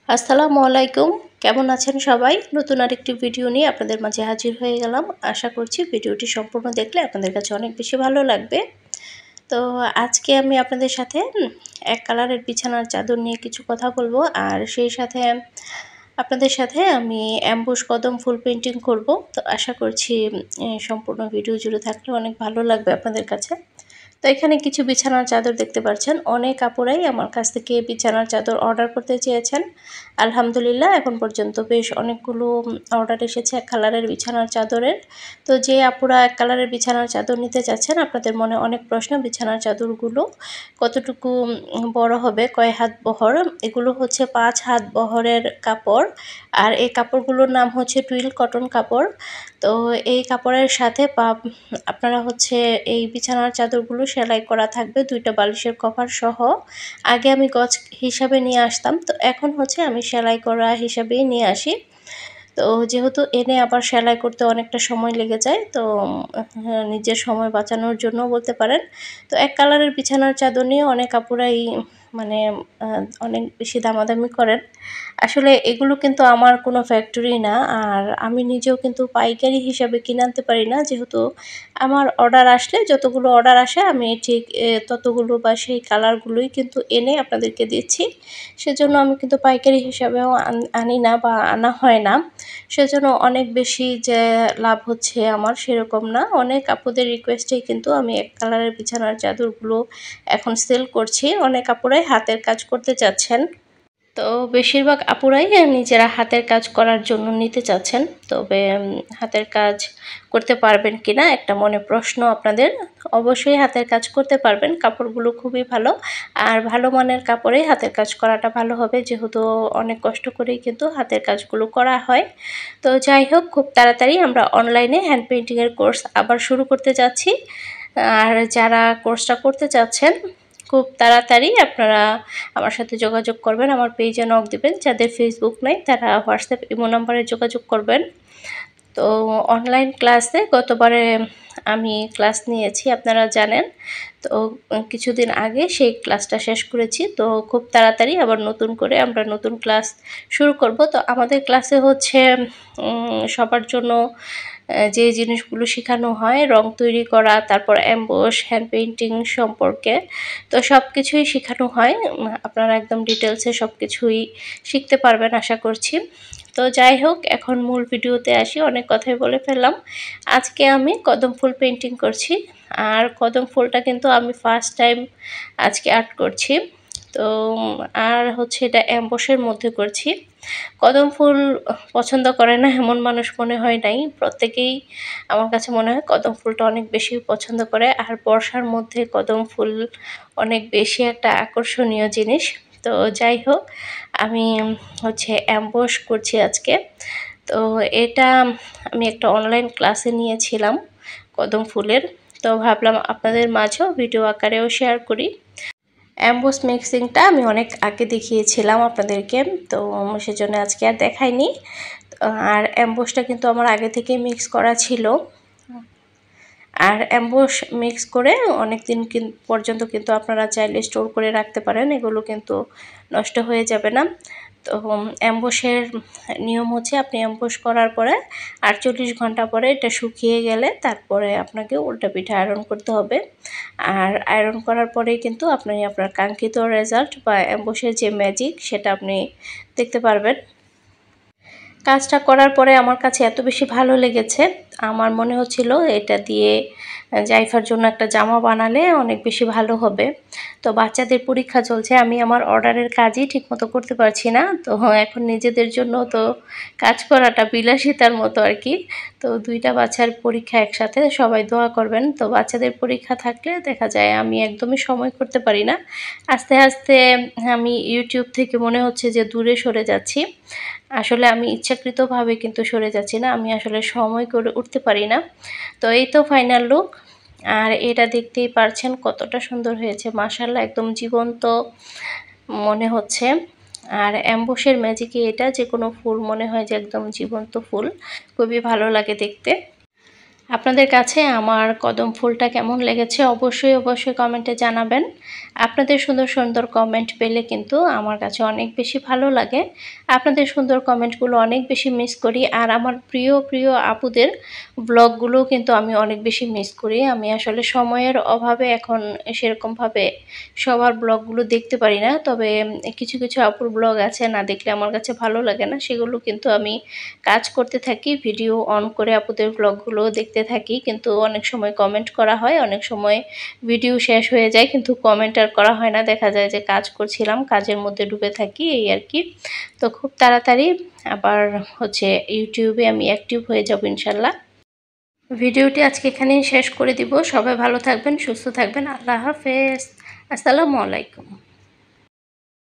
আসসালামু আলাইকুম। কেমন আছেন সবাই? নতুন আরেকটি ভিডিও নিয়ে আপনাদের মাঝে হাজির হয়ে গেলাম। আশা করছি ভিডিওটি সম্পূর্ণ দেখলে আপনাদের কাছে অনেক বেশি ভালো লাগবে। তো আজকে আমি আপনাদের সাথে এক কালারের বিছানার চাদর নিয়ে কিছু কথা বলবো, আর সেই সাথে আপনাদের সাথে আমি অ্যাম্বুশ কদম ফুল পেইন্টিং করব। তো আশা করছি সম্পূর্ণ ভিডিও জুড়ে থাকলে অনেক ভালো লাগবে আপনাদের কাছে। তো এখানে কিছু বিছানার চাদর দেখতে পাচ্ছেন। অনেক আপুরাই আমার কাছ থেকে বিছানার চাদর অর্ডার করতে চেয়েছেন। আলহামদুলিল্লাহ এখন পর্যন্ত বেশ অনেকগুলো অর্ডার এসেছে এক কালারের বিছানার চাদরের। তো যে আপুরা এক কালারের বিছানার চাদর নিতে চাচ্ছেন, আপনাদের মনে অনেক প্রশ্ন, বিছানার চাদরগুলো কতটুকু বড় হবে, কয় হাত বহর। এগুলো হচ্ছে 5 হাত বহরের কাপড়, আর এই কাপড়গুলোর নাম হচ্ছে টুইল কটন কাপড়। তো এই কাপড়ের সাথে আপনারা হচ্ছে এই বিছানার চাদরগুলো সেলাই করা থাকবে, 2টা বালিশের কভার সহ। আগে আমি গজ হিসাবে নিয়ে আসতাম, তো এখন হচ্ছে আমি সেলাই করা হিসাবেই নিয়ে আসি। তো যেহেতু এনে আবার সেলাই করতে অনেকটা সময় লেগে যায়, তো নিজের সময় বাঁচানোর জন্য বলতে পারেন। তো এক কালারের বিছানার চাদর নিয়ে অনেক আপুরাই মানে অনেক বেশি দামাদামি করেন। আসলে এগুলো কিন্তু আমার কোনো ফ্যাক্টরি না, আর আমি নিজেও কিন্তু পাইকারি হিসাবে কিনে আনতে পারি না। যেহেতু আমার অর্ডার আসলে, যতগুলো অর্ডার আসে আমি ঠিক ততগুলো বা সেই কালারগুলোই কিন্তু এনে আপনাদেরকে দিচ্ছি। সেজন্য আমি কিন্তু পাইকারি হিসাবেও আনি না বা আনা হয় না। সেজন্য অনেক বেশি যে লাভ হচ্ছে আমার সেরকম না। অনেক আপুদের রিকোয়েস্টেই কিন্তু আমি এক কালারের বিছানার চাদরগুলো এখন সেল করছি। অনেক আপুরাই হাতের কাজ করতে চাচ্ছেন। তো বেশিরভাগ আপুরাই নিজেরা হাতের কাজ করার জন্য নিতে চাচ্ছেন। তবে হাতের কাজ করতে পারবেন কিনা একটা মনে প্রশ্ন আপনাদের। অবশ্যই হাতের কাজ করতে পারবেন, কাপড়গুলো খুবই ভালো, আর ভালো মানের কাপড়েই হাতের কাজ করাটা ভালো হবে, যেহেতু অনেক কষ্ট করেই কিন্তু হাতের কাজগুলো করা হয়। তো যাই হোক, খুব তাড়াতাড়ি আমরা অনলাইনে হ্যান্ড পেইন্টিংয়ের কোর্স আবার শুরু করতে যাচ্ছি। আর যারা কোর্সটা করতে চাচ্ছেন, খুব তাড়াতাড়ি আপনারা আমার সাথে যোগাযোগ করবেন, আমার পেজে নক দিবেন। যাদের ফেসবুক নাই তারা হোয়াটসঅ্যাপ ইমো নাম্বারে যোগাযোগ করবেন। তো অনলাইন ক্লাসে গতবারে আমি ক্লাস নিয়েছি, আপনারা জানেন। তো কিছুদিন আগে সেই ক্লাসটা শেষ করেছি। তো খুব তাড়াতাড়ি আবার নতুন করে আমরা নতুন ক্লাস শুরু করব। তো আমাদের ক্লাসে হচ্ছে সবার জন্য যে জিনিসগুলো শেখানো হয়, রং তৈরি করা, তারপর অ্যাম্বস, হ্যান্ড পেইন্টিং সম্পর্কে তো সব কিছুই শেখানো হয়। আপনারা একদম ডিটেলসে সব কিছুই শিখতে পারবেন আশা করছি। তো যাই হোক, এখন মূল ভিডিওতে আসি, অনেক কথাই বলে ফেললাম। আজকে আমি কদম ফুল পেইন্টিং করছি, আর কদম ফুলটা কিন্তু আমি ফার্স্ট টাইম আজকে আর্ট করছি। তো আর হচ্ছে এটা অ্যাম্বসের মধ্যে করছি। কদম ফুল পছন্দ করে না এমন মানুষ মনে হয় নাই। প্রত্যেকেই আমার কাছে মনে হয় কদম ফুলটা অনেক বেশি পছন্দ করে, আর বর্ষার মধ্যে কদম ফুল অনেক বেশি একটা আকর্ষণীয় জিনিস। তো যাই হোক, আমি হচ্ছে অ্যাম্বস করছি আজকে। তো এটা আমি একটা অনলাইন ক্লাসে নিয়েছিলাম কদম ফুলের। তো ভাবলাম আপনাদের মাঝেও ভিডিও আকারেও শেয়ার করি। অ্যাম্বস মিক্সিংটা আমি অনেক আগে দেখিয়েছিলাম আপনাদেরকে, তো সেজন্য আজকে আর দেখাইনি। আর অ্যাম্বসটা কিন্তু আমার আগে থেকে মিক্স করা ছিল, আর অ্যাম্বস মিক্স করে অনেক দিন পর্যন্ত কিন্তু আপনারা চাইলে স্টোর করে রাখতে পারেন, এগুলো কিন্তু নষ্ট হয়ে যাবে না। তো অ্যাম্বসের নিয়ম হচ্ছে, আপনি অ্যাম্বস করার পরে 48 ঘন্টা পরে এটা শুকিয়ে গেলে তারপরে আপনাকে উল্টা পিঠে আয়রন করতে হবে। আর আয়রন করার পরেই কিন্তু আপনি আপনার কাঙ্ক্ষিত রেজাল্ট বা অ্যাম্বসের যে ম্যাজিক সেটা আপনি দেখতে পারবেন। কাজটা করার পরে আমার কাছে এত বেশি ভালো লেগেছে, আমার মনে হচ্ছিল এটা দিয়ে জাইফার জন্য একটা জামা বানালে অনেক বেশি ভালো হবে। তো বাচ্চাদের পরীক্ষা চলছে, আমি আমার অর্ডারের কাজই ঠিকমতো করতে পারছি না। তো এখন নিজেদের জন্য তো কাজ করাটা বিলাসিতার মতো আর কি। তো 2টা বাচ্চার পরীক্ষা একসাথে, সবাই দোয়া করবেন। তো বাচ্চাদের পরীক্ষা থাকলে দেখা যায় আমি একদমই সময় করতে পারি না। আস্তে আস্তে আমি ইউটিউব থেকে মনে হচ্ছে যে দূরে সরে যাচ্ছি। আসলে আমি ইচ্ছাকৃতভাবে কিন্তু সরে যাচ্ছি না, আমি আসলে সময় করে উঠতে পারি না। তো এই তো ফাইনাল লুক, আর এটা দেখতেই পারছেন কতটা সুন্দর হয়েছে, মাশাআল্লাহ, একদম জীবন্ত মনে হচ্ছে। আর অ্যাম্বসের ম্যাজিকে এটা যে কোনো ফুল মনে হয় যে একদম জীবন্ত ফুল, খুবই ভালো লাগে দেখতে। আপনাদের কাছে আমার কদম ফুলটা কেমন লেগেছে অবশ্যই কমেন্টে জানাবেন। আপনাদের সুন্দর সুন্দর কমেন্ট পেলে কিন্তু আমার কাছে অনেক বেশি ভালো লাগে। আপনাদের সুন্দর কমেন্টগুলো অনেক বেশি মিস করি। আর আমার প্রিয় আপুদের ব্লগগুলো কিন্তু আমি অনেক বেশি মিস করি। আমি আসলে সময়ের অভাবে এখন সেরকমভাবে সবার ব্লগগুলো দেখতে পারি না। তবে কিছু আপুর ব্লগ আছে, না দেখলে আমার কাছে ভালো লাগে না। সেগুলো কিন্তু আমি কাজ করতে থাকি, ভিডিও অন করে আপুদের ব্লগগুলো দেখতে থাকি, কিন্তু অনেক সময় কমেন্ট করা হয়, অনেক সময় ভিডিও শেষ হয়ে যায় কিন্তু কমেন্ট আর করা হয় না। দেখা যায় যে কাজ করছিলাম, কাজের মধ্যে ডুবে থাকি, এই আর কি। তো খুব তাড়াতাড়ি আবার ইউটিউবে আমি অ্যাক্টিভ হয়ে যাব ইনশাল্লাহ। ভিডিওটি আজকে এখানেই শেষ করে দিব। সবাই ভালো থাকবেন, সুস্থ থাকবেন। আল্লাহ হাফেজ। আসসালামু আলাইকুম।